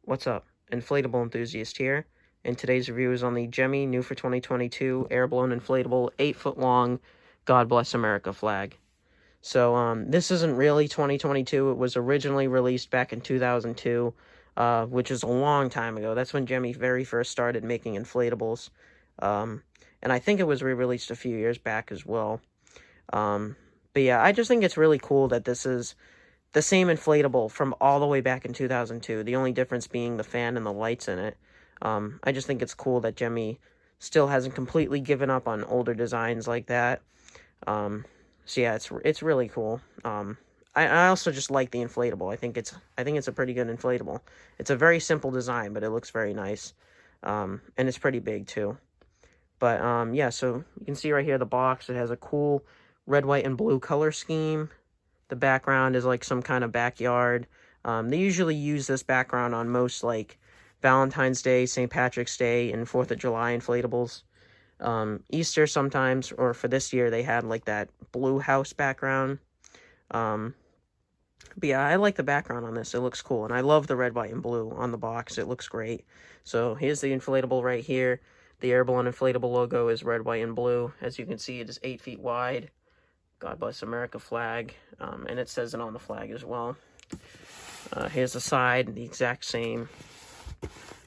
What's up? Inflatable enthusiast here, and today's review is on the Gemmy new for 2022 air-blown inflatable 8-foot long God Bless America flag. So this isn't really 2022. It was originally released back in 2002, which is a long time ago. That's when Gemmy very first started making inflatables, and I think it was re-released a few years back as well. But yeah, I just think it's really cool that this is the same inflatable from all the way back in 2002, the only difference being the fan and the lights in it. I just think it's cool that Gemmy still hasn't completely given up on older designs like that. So yeah, it's really cool. I also just like the inflatable. I think it's a pretty good inflatable. It's a very simple design, but it looks very nice. And it's pretty big too. But yeah, so you can see right here the box. It has a cool red, white, and blue color scheme. The background is like some kind of backyard. They usually use this background on most like Valentine's Day, St. Patrick's Day, and 4th of July inflatables. Easter sometimes, or for this year, they had like that blue house background. But yeah, I like the background on this. It looks cool. And I love the red, white, and blue on the box. It looks great. So here's the inflatable right here. The air-blown inflatable logo is red, white, and blue. As you can see, it is 8 feet wide. God Bless America flag, and it says it on the flag as well. Here's the side, the exact same.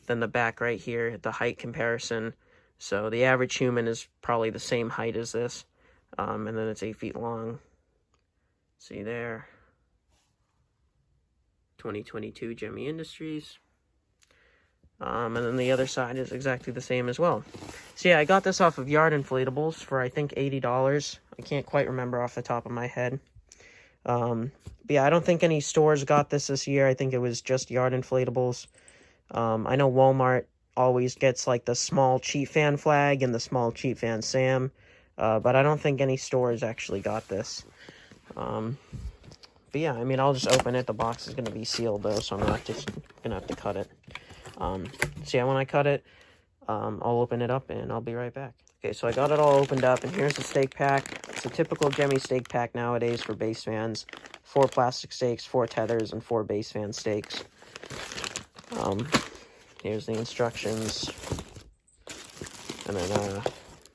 Then the back right here, the height comparison. So the average human is probably the same height as this, and then it's 8 feet long. See there. 2022 Gemmy Industries. And then the other side is exactly the same as well. So yeah, I got this off of Yard Inflatables for, I think, $80. I can't quite remember off the top of my head. But yeah, I don't think any stores got this year. I think it was just Yard Inflatables. I know Walmart always gets, like, the small cheap fan flag and the small cheap fan Sam. But I don't think any stores actually got this. But yeah, I mean, I'll just open it. The box is going to be sealed, though, so I'm not just going to have to cut it. So yeah, when I cut it, I'll open it up and I'll be right back. Okay, so I got it all opened up, and here's the steak pack. It's a typical Gemmy steak pack nowadays for base fans. 4 plastic steaks, 4 tethers, and 4 base fan steaks. Here's the instructions, and then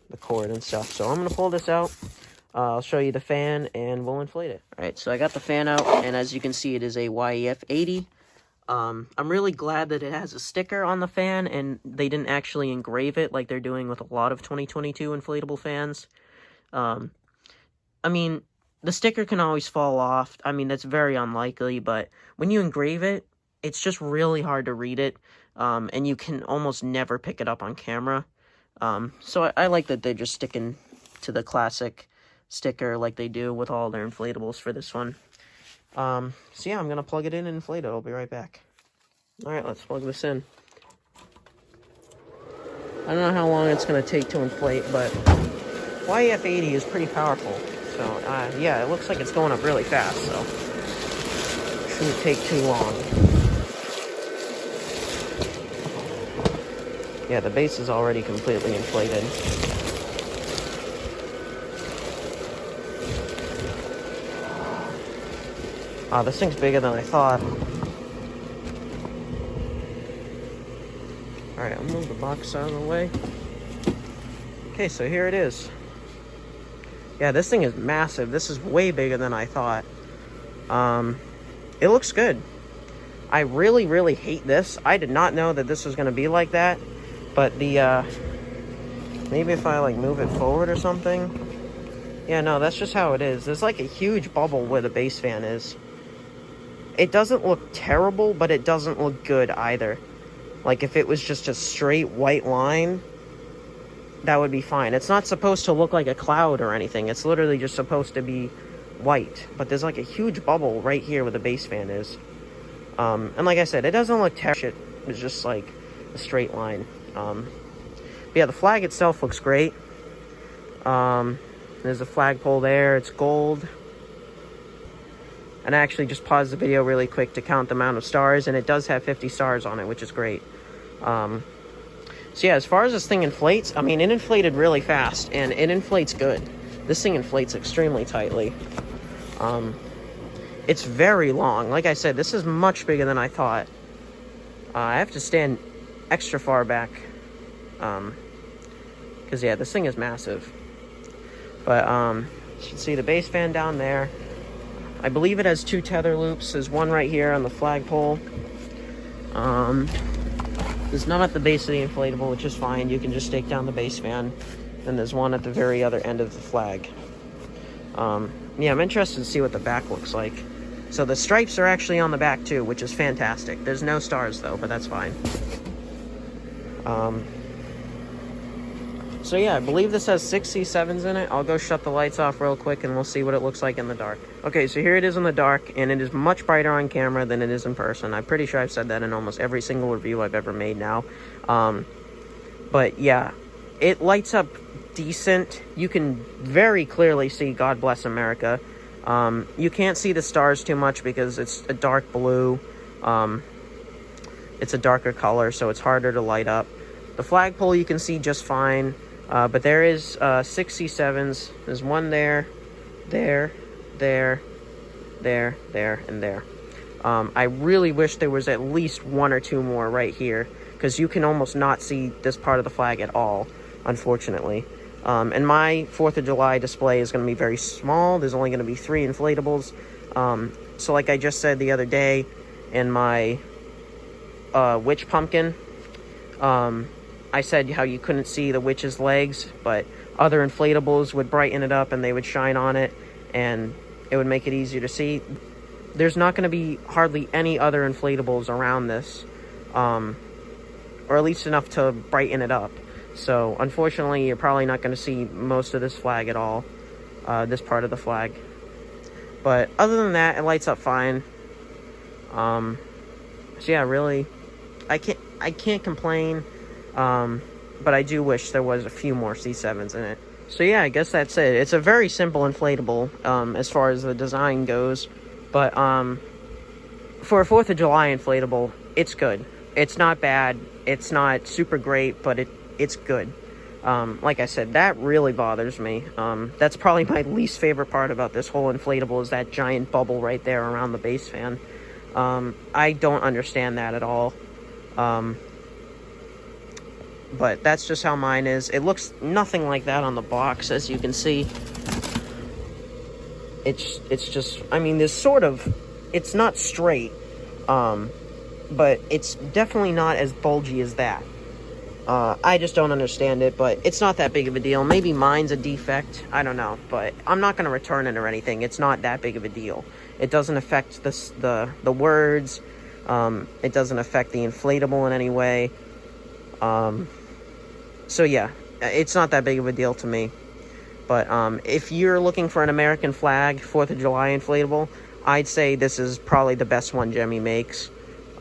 the cord and stuff. So I'm going to pull this out. I'll show you the fan, and we'll inflate it. All right, so I got the fan out, and as you can see, it is a YEF 80. I'm really glad that it has a sticker on the fan, and they didn't actually engrave it like they're doing with a lot of 2022 inflatable fans. I mean, the sticker can always fall off. I mean, that's very unlikely, but when you engrave it, it's just really hard to read it, and you can almost never pick it up on camera. So I like that they're just sticking to the classic sticker like they do with all their inflatables for this one. So yeah, I'm going to plug it in and inflate it. I'll be right back. Alright, let's plug this in. I don't know how long it's going to take to inflate, but YEF 80 is pretty powerful. So, yeah, it looks like it's going up really fast, so shouldn't take too long. Yeah, the base is already completely inflated. This thing's bigger than I thought. Alright, I'll move the box out of the way. Okay, so here it is. Yeah, this thing is massive. This is way bigger than I thought. It looks good. I really, really hate this. I did not know that this was going to be like that. But the, maybe if I, like, move it forward or something. Yeah, no, that's just how it is. There's, like, a huge bubble where the base fan is. It doesn't look terrible, but it doesn't look good either. Like, if it was just a straight white line, that would be fine. It's not supposed to look like a cloud or anything. It's literally just supposed to be white. But there's, like, a huge bubble right here where the base fan is. And like I said, it doesn't look terrible. It's just, like, a straight line. But yeah, the flag itself looks great. There's a flagpole there. It's gold. And I actually just paused the video really quick to count the amount of stars, and it does have 50 stars on it, which is great. So yeah, as far as this thing inflates, I mean, it inflated really fast, and it inflates good. This thing inflates extremely tightly. It's very long. Like I said, this is much bigger than I thought. I have to stand extra far back, because yeah, this thing is massive. But you can see the base fan down there. I believe it has 2 tether loops. There's one right here on the flagpole. There's none at the base of the inflatable, which is fine. You can just take down the base fan. And there's one at the very other end of the flag. Yeah, I'm interested to see what the back looks like. So the stripes are actually on the back too, which is fantastic. There's no stars though, but that's fine. So yeah, I believe this has 6 C7s in it. I'll go shut the lights off real quick and we'll see what it looks like in the dark. Okay, so here it is in the dark, and it is much brighter on camera than it is in person. I'm pretty sure I've said that in almost every single review I've ever made now. But yeah, it lights up decent. You can very clearly see God Bless America. You can't see the stars too much because it's a dark blue. It's a darker color, so it's harder to light up. The flagpole you can see just fine. But there is 6 C7s. There's one there, there, and there. I really wish there was at least 1 or 2 more right here, because you can almost not see this part of the flag at all, unfortunately. And my 4th of July display is going to be very small. There's only going to be 3 inflatables. So like I just said the other day in my witch pumpkin, I said how you couldn't see the witch's legs, but other inflatables would brighten it up and they would shine on it, and it would make it easier to see. There's not going to be hardly any other inflatables around this, or at least enough to brighten it up. So unfortunately, you're probably not going to see most of this flag at all, this part of the flag. But other than that, it lights up fine. So yeah, really, I can't complain. But I do wish there was a few more C7s in it. So yeah, I guess that's it. It's a very simple inflatable, as far as the design goes. But, for a 4th of July inflatable, it's good. It's not bad. It's not super great, but it's good. Like I said, that really bothers me. That's probably my least favorite part about this whole inflatable, is that giant bubble right there around the base fan. I don't understand that at all. But that's just how mine is. It looks nothing like that on the box, as you can see. It's just, I mean, there's sort of, it's not straight, but it's definitely not as bulgy as that. I just don't understand it, but it's not that big of a deal. Maybe mine's a defect, I don't know, but I'm not going to return it or anything. It's not that big of a deal. It doesn't affect the words. It doesn't affect the inflatable in any way. So yeah, it's not that big of a deal to me. But if you're looking for an American flag 4th of July inflatable, I'd say this is probably the best one Gemmy makes.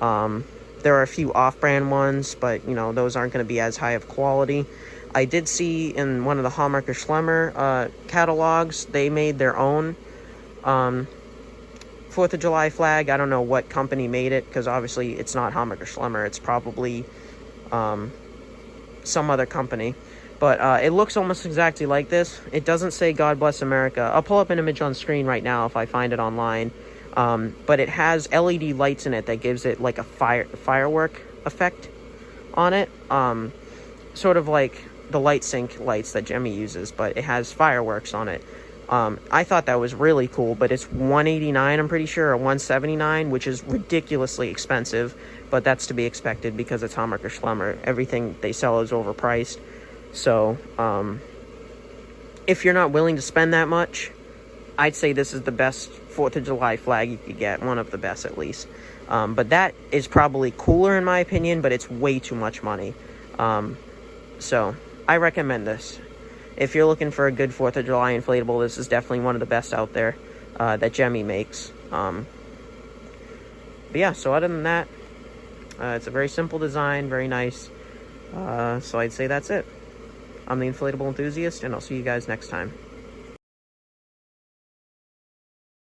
There are a few off-brand ones, but you know, those aren't going to be as high of quality. I did see in one of the Hallmark or Schlemmer catalogs, they made their own 4th of July flag. I don't know what company made it, because obviously it's not Hallmark or Schlemmer. It's probably some other company. But it looks almost exactly like this. It doesn't say God Bless America. I'll pull up an image on screen right now if I find it online. But it has LED lights in it that gives it like a firework effect on it. Sort of like the light sync lights that Gemmy uses, but it has fireworks on it. I thought that was really cool, but it's $189, I'm pretty sure, or $179, which is ridiculously expensive, but that's to be expected because it's Hallmark or Schlemmer. Everything they sell is overpriced. So, if you're not willing to spend that much, I'd say this is the best 4th of July flag you could get, one of the best at least. But that is probably cooler in my opinion, but it's way too much money. So, I recommend this. If you're looking for a good 4th of July inflatable, this is definitely one of the best out there that Gemmy makes. But yeah, so other than that, it's a very simple design, very nice. So I'd say that's it. I'm the Inflatable Enthusiast, and I'll see you guys next time.